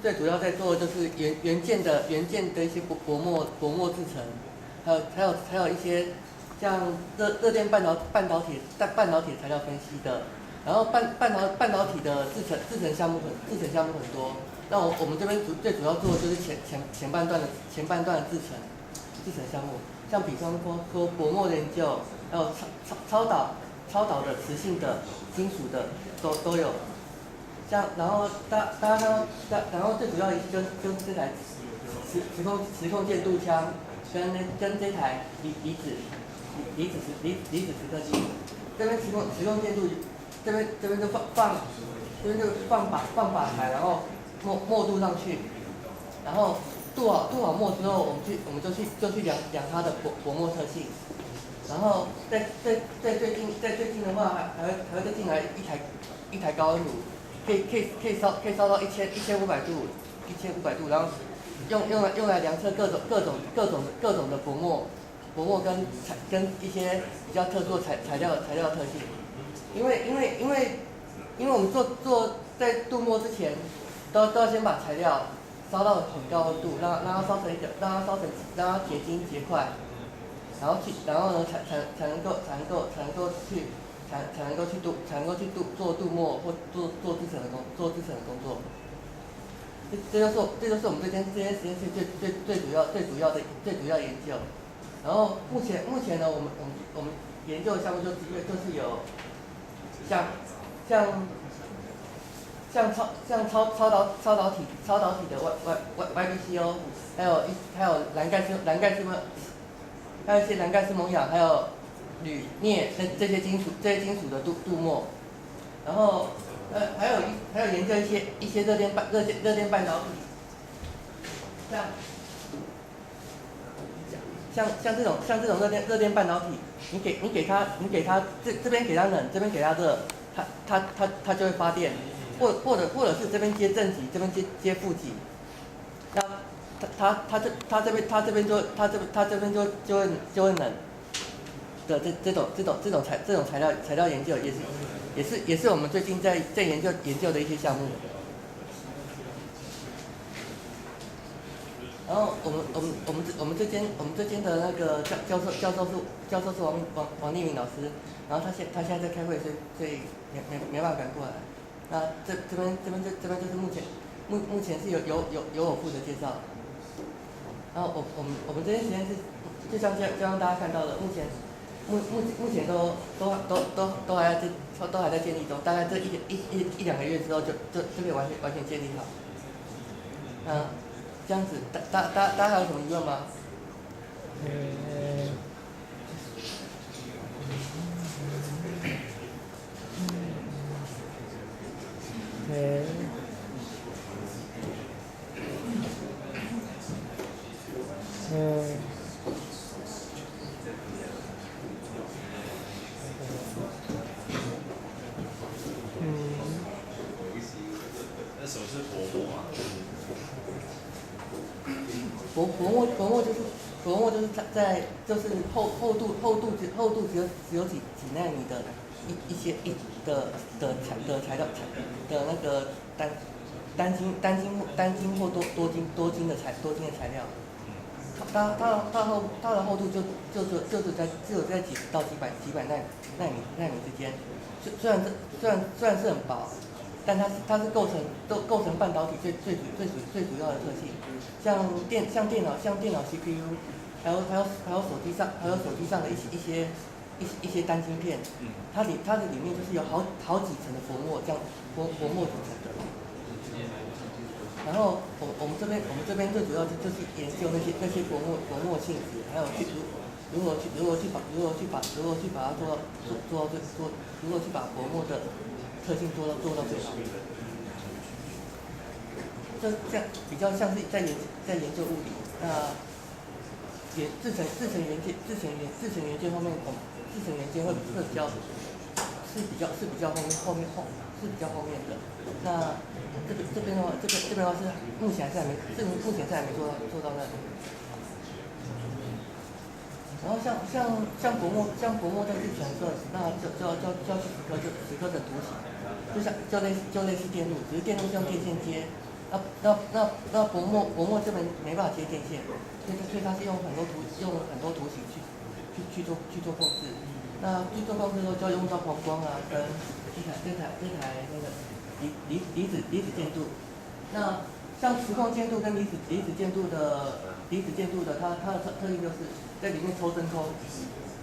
最主要在做的就是元件的一些薄膜制成，还有一些像热电半导体材料分析的，然后半导体的制成项目很多。那我们这边最主要做的就是前半段的制成项目，像比方说薄膜研究，还有超导的磁性的、金属的都有。像然后然后最主要就是这台时空介度枪跟这台离子时刻器，这边时空介度这边就这边就放靶台，然后墨镀上去，然后镀好墨之后，我们就去量它的薄膜特性，然后在最近的话，还会再进来一台高温炉，可以烧到1500度，然后用来量测各种的薄膜跟一些比较特殊的材料特性，因为我们在镀膜之前，都要先把材料烧到很高温度，让它结晶结块，然后呢才能够去做镀膜或做制成的工作。这就是我们这间实验室最主要研究。然后目前呢，我们研究的项目就是有像超导体的 YBCO， 还有蓝盖斯蒙氧，还有铝镍这些金属的镀膜，然后还有研究一些热电半导体，像这种热电半导体，你给它这边给它冷，这边给它热，它就会发电，或者是这边接正极，这边接负极，那它这边就会冷的这种材料研究也是我们最近在研究的一些项目。然后我们这间的那个教授是王立明老师，然后他现在在开会，所以没办法赶过来。那这边就是目前是由我负责介绍。然后我们这间实验室就像大家看到的，目前都还在建立中，大概这一两个月之后就可以完全建立好。这样子，大家还有什么疑问吗？那什么是薄膜啊？薄膜就是就是厚度只有几纳米的一些材料的那个单晶或多晶的材料，它的厚度只有在几百纳米之间，虽然是很薄，但它是构成半导体最主要的特性。像电脑 CPU， 还有手机上的一些单晶片，它的里面就是有好几层的薄膜，这样薄膜组成的。然后我们这边最主要就是研究那些薄膜性质，还有如何去把它如何去把薄膜的特性做到最好。这样比较像是在研究物理。那制成元件方面，制成元件会比较后面的。那这边的话是目前还没做到那里。然后像薄膜在制成的时候，那就要去蚀刻的图形，就类似电路，只是电路是用电线接，那薄膜这边没办法接电线，所以它是用很多图形去做控制。那去做控制的时候，就要用到黄光啊，跟这台那个离子监督。那像磁控监督跟离子监督的它的特性就是在里面抽真空，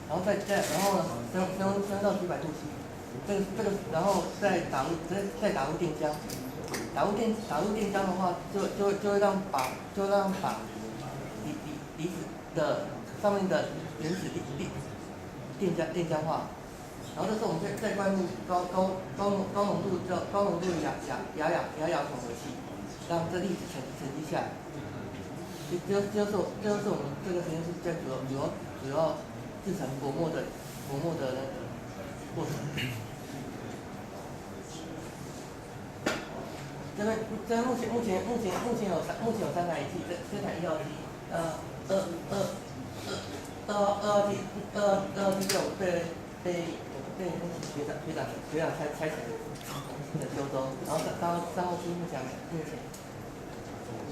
然后升到几百度 C， 然后再打入电浆，打入电浆的话，就会让把离子的上面的原子电浆化。然后这时候我们再灌入高浓度亚氧混合气，让这粒子沉积下来。这就是我们这个实验室在主要制成薄膜的那个过程。这目前有3台仪器，这台1号机2号机被学长拆成的修周，然后3号机目前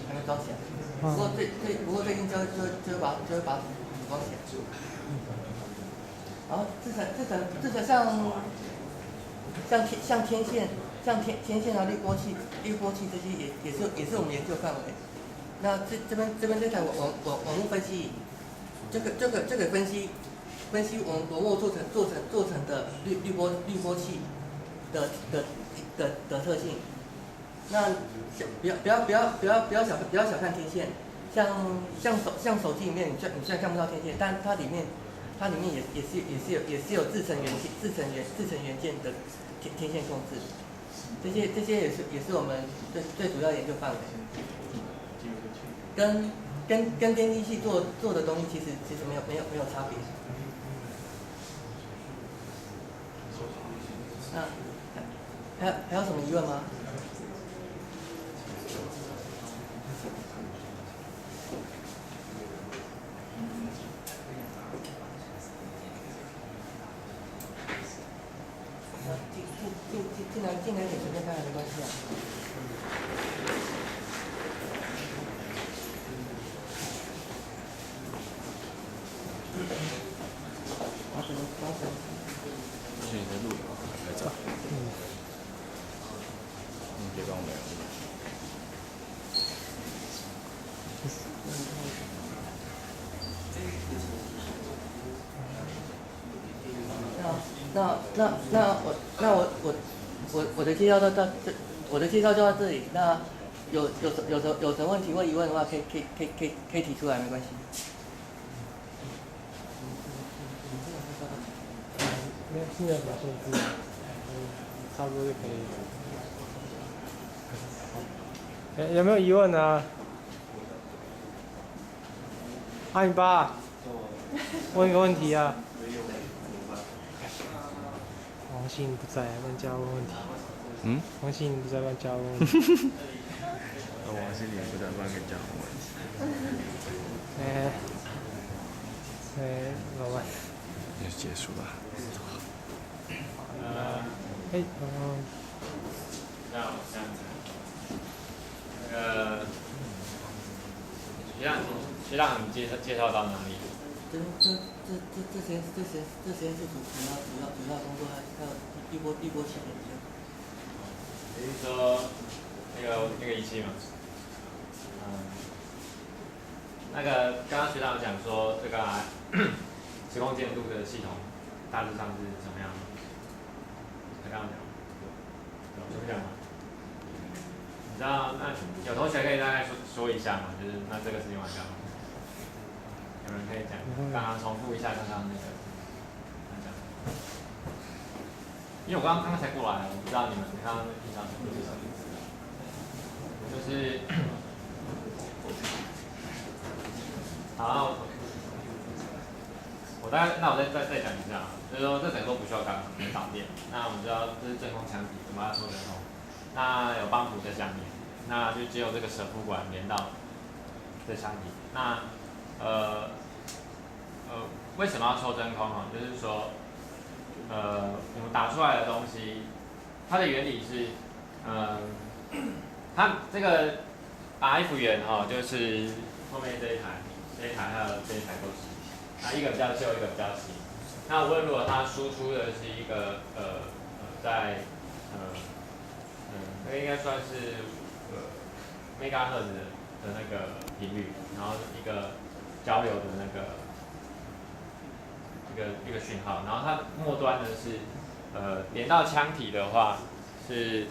还没装起来。不过最近就会把它组装起来。然后制成像天线啊、滤波器这些也是我们研究范围。那这边这台网络分析，这个分析我们薄膜做成的滤波器的特性。那不要小看天线，像手机里面你虽然看不到天线，但它里面也是有制成元件的天线控制。这些也是我们最主要研究范围。跟电机系做的东西其实没有差别。那还有什么疑问吗？进来点随便看看没关系啊。是你在录吗？还在？别帮我们。我的介绍就到这里。那有什么问题或疑问的话，可以提出来，没关系。现在什么数字？差不多就可以。有没有疑问呢？阿米巴，问一个问题啊。王信不在，问家问问题。王信不在，问家问问题。王信你不在，帮跟家问问题。老板。也结束了。那我这样子，学长你介绍到哪里？这实验室主要工作还有滤波器研究。你是说那个仪器吗？那个刚刚学长讲说这个磁控监督的系统大致上是怎么样？他刚刚讲，怎么讲吗？你知道那有同学可以大概说一下吗？就是那这个是用来干嘛？有人可以讲，刚刚重复一下刚刚那个。因为我刚才过来，我不知道你们刚刚平常是什么意思，就是好，我再讲一下，就是说这整个都不需要干嘛，没导电。那我们知道这是真空腔体，我们把它说真空。那有帮浦在下面，那就只有这个舍负管连到这腔体。那为什么要抽真空呢？就是说我们打出来的东西，它的原理是它这个 RF 源就是后面这一台还有这一台都是，那一个比较旧，一个比较新。那无论如果它输出的是一个在那个应该算是megahertz 的那个频率，然后一个交流的那个一个讯号，然后它末端呢是连到腔体的话是。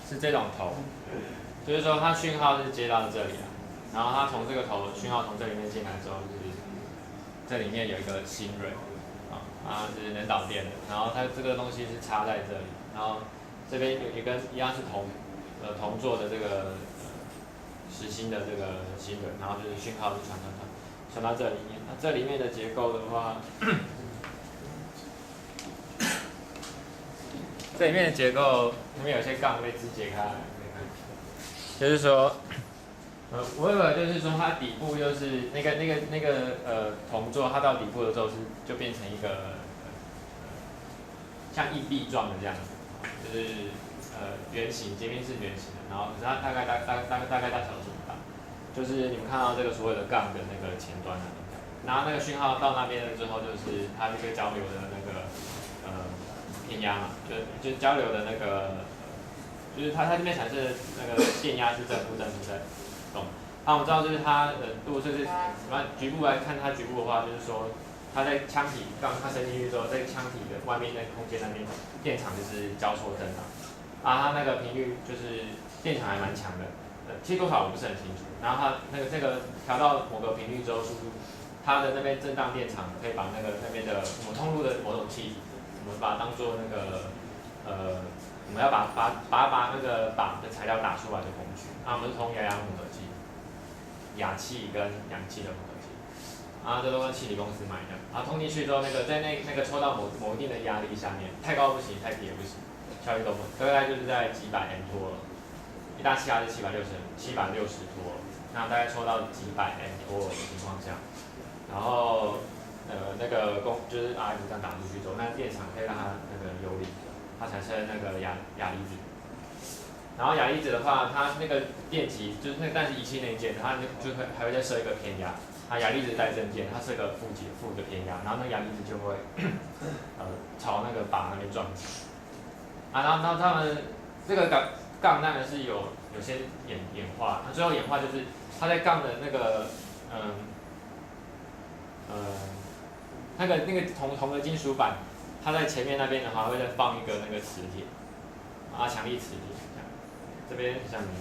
是这种头，就是说它讯号是接到这里啊，然后它从这个头讯号从这里面进来之后，就是这里面有一个芯蕊啊，是能导电的，然后它这个东西是插在这里，然后这边也跟一样是铜做的这个实心的这个芯蕊，然后就是讯号是传到这里面，那这里面的结构的话。这里面的结构，那边有些杠被肢解开来，就是说，我以为就是说它底部就是那个铜座，它到底部的时候就变成一个像硬币状的这样子，就是圆形，截面是圆形的，然后它大概大小是多大？就是你们看到这个所有的杠的那个前端啊，然后那个讯号到那边了之后，就是它这个交流的那个电压嘛，就交流的那个，就是它这边产生的那个电压是正负，懂？那我们知道就是它如果就是局部来看它局部的话，就是说它在腔体它伸进去之后，在腔体的外面那空间那边电场就是交错震荡，它那个频率就是电场还蛮强的，其实多少我不是很清楚。然后它这个调到某个频率之后，速度它的那边震荡电场可以把那边的我们通路的某种气。我们把它当做那个我们要把那个把的材料打出来的工具。我们是通压混合器，氩气跟氧气的混合器。这都跟气体公司买的。通进去之后，在那个抽到某一定的压力下面，太高不行，太低也不行，效率都不，大概就是在几百 M 多了。一大气压是760多，那大概抽到几百 M 多的情况下，然后。那个就是 RF 这样打出去之后，那电场可以让它那个游离，它产生那个亚离子。然后亚离子的话，它那个电极就是但是仪器内建，它就还会再设一个偏压。亚离子带正键，它是个负的偏压，然后那个亚离子就会朝那个靶那边撞击。然后它们这个杠当然是有些演化，那最后演化就是它在杠的那个那个铜的金属板，它在前面那边的话会再放一个那个磁铁，强力磁铁，这边像没有。